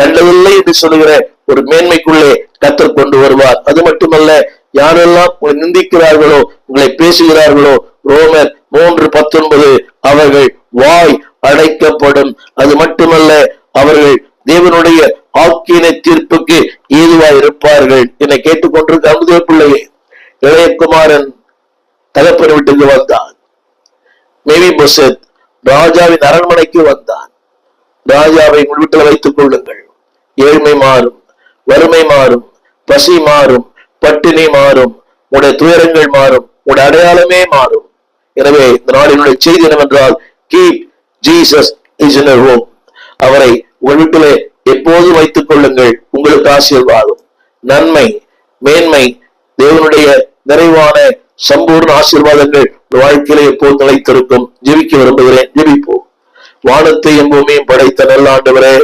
கண்டதில்லை என்று சொல்லுகிற ஒரு மேன்மைக்குள்ளே கர்த்தர் கொண்டு வருவார். அது மட்டுமல்ல, யாரெல்லாம் உங்களை நிந்திக்கிறார்களோ, உங்களை பேசுகிறார்களோ, ரோமர் 3:19, அவர்கள் வாய் அடைக்கப்படும். அது மட்டுமல்ல, அவர்கள் தேவனுடைய ஆக்கினை தீர்ப்புக்கு ஏதுவாய் இருப்பார்கள். என்னை கேட்டுக்கொண்டிருக்க அமுதே பிள்ளையே, இளையகுமாரன் தகப்பன் வீட்டுக்கு வந்தான். மேவிபோசேத் ராஜாவின் அரண்மனைக்கு வந்தான். ராஜாவை உங்கள் வீட்டில் வைத்துக் கொள்ளுங்கள். ஏழ்மை மாறும், வறுமை மாறும், பசி மாறும், பட்டினி மாறும், உடைய துயரங்கள் மாறும், உடைய அடையாளமே மாறும். எனவே இந்த நாளினுடைய செய்தி என்னவென்றால், keep Jesus is in your home. அவரை உங்கள் வீட்டிலே எப்போது வைத்துக் கொள்ளுங்கள். உங்களுக்கு ஆசீர்வாதம், நன்மை, மேன்மை, தேவனுடைய நிறைவான சம்பூர்ண ஆசீர்வாதங்கள் வாழ்க்கையிலே எப்போது நிலைத்திருக்கும். ஜெபிக்க விரும்புகிறேன். ஜெபிப்போம். வானத்தையும் பூமியும் படைத்த நல்ல ஆண்டவரே,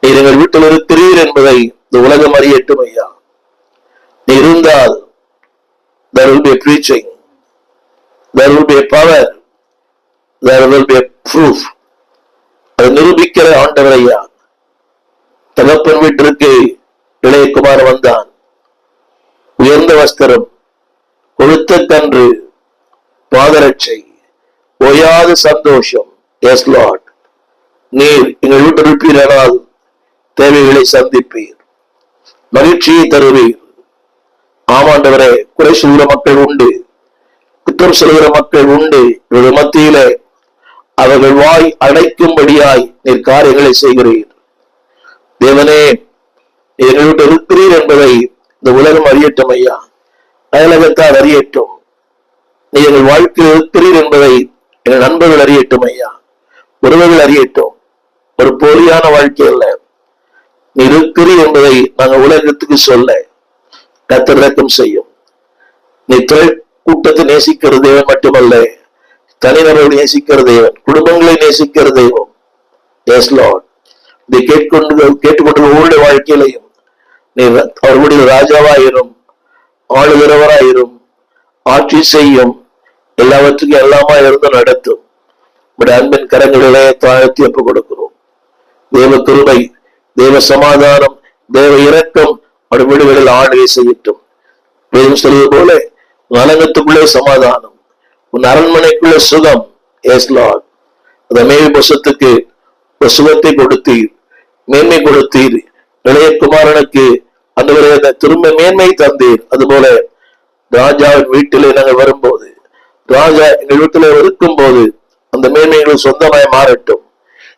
நீர் எங்கள் வீட்டில் இருக்கிறீர் என்பதை இந்த உலகம் அறியட்டும் ஐயா. நீ இருந்தால் there will be a preaching, there will be a power, there will be a proof. அதை நிரூபிக்கிற ஆண்டவர் ஐயா. தகப்பன் வீட்டிற்கு இளையகுமார் வந்தான். உயர்ந்த வஸ்திரம், கொழுத்த கன்று, பாதரட்சை, ஓயாத சந்தோஷம். எஸ் லார்ட், நீர் எங்கள் வீட்டில் இருப்பீரானால் தேவைகளை சந்திப்பீர், மகிழ்ச்சியை தருவீர். ஆமாண்டவரே, குறை சொல்கிற மக்கள் உண்டு, குற்றம் சொல்கிற மக்கள் உண்டு. இவர்கள் மத்தியிலே அவர்கள் வாய் அடைக்கும்படியாய் நீர் காரியங்களை செய்கிறீர். தேவனே, எங்கள் வீட்டில் இருக்கிறீர் என்பதை இந்த உலகம் அறியட்டும் ஐயா. அயலகத்தால் அறியட்டும். நீ எங்கள் வாழ்க்கையில் இருக்கிறீர் என்பதை எங்கள் நண்பர்கள் அறியட்டும் ஐயா. உறவுகள் அறியட்டும். ஒரு போலியான வாழ்க்கை அல்ல, நீ இருக்கிறீர் என்பதை நாங்கள் உலகத்துக்கு சொல்ல கர்த்தர் இரக்கம் செய்யும். நீ கூட்டத்தை நேசிக்கிற தேவன் மட்டுமல்ல, தனிநபர்களை நேசிக்கிற தேவன், குடும்பங்களை நேசிக்கிற தெய்வம். எஸ் லார்ட், இதை கேட்டுக்கொண்டு ஒவ்வொரு வாழ்க்கையிலையும் நீ அவர்களுடைய ராஜாவாயிரும், ஆளுகிறவராயிரும், ஆட்சி செய்யும், எல்லாவற்றுக்கும் எல்லாமா இருந்து நடத்தும். உடைய அன்பின் கரங்களிலே தாழ்த்தி ஒப்புக் கொடுக்கிறோம். தேவ கிருபை, தேவ சமாதானம், தேவ இரக்கம் அவருடைய வீடுகளில் ஆளுகை செய்யட்டும். வேதம் சொல்வது போல நலங்கத்துக்குள்ளே சமாதானம், உன் அரண்மனைக்குள்ளே சுகம். எஸ் லார்ட், அந்த மேவிபோசேத்துக்கு ஒரு சுகத்தை கொடுத்தீர், மேன்மை கொடுத்தீர். இளையகுமாரனுக்கு அந்த திரும்ப மேன்மை தந்தீர். அதுபோல ராஜாவின் வீட்டிலே நாங்கள் வரும்போது, ராஜா எங்கள் வீட்டிலே இருக்கும் போது அந்த மேன்மைகள் சொந்தமாய் மாறட்டும்.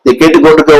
இதை கேட்டுக்கொண்டிருக்க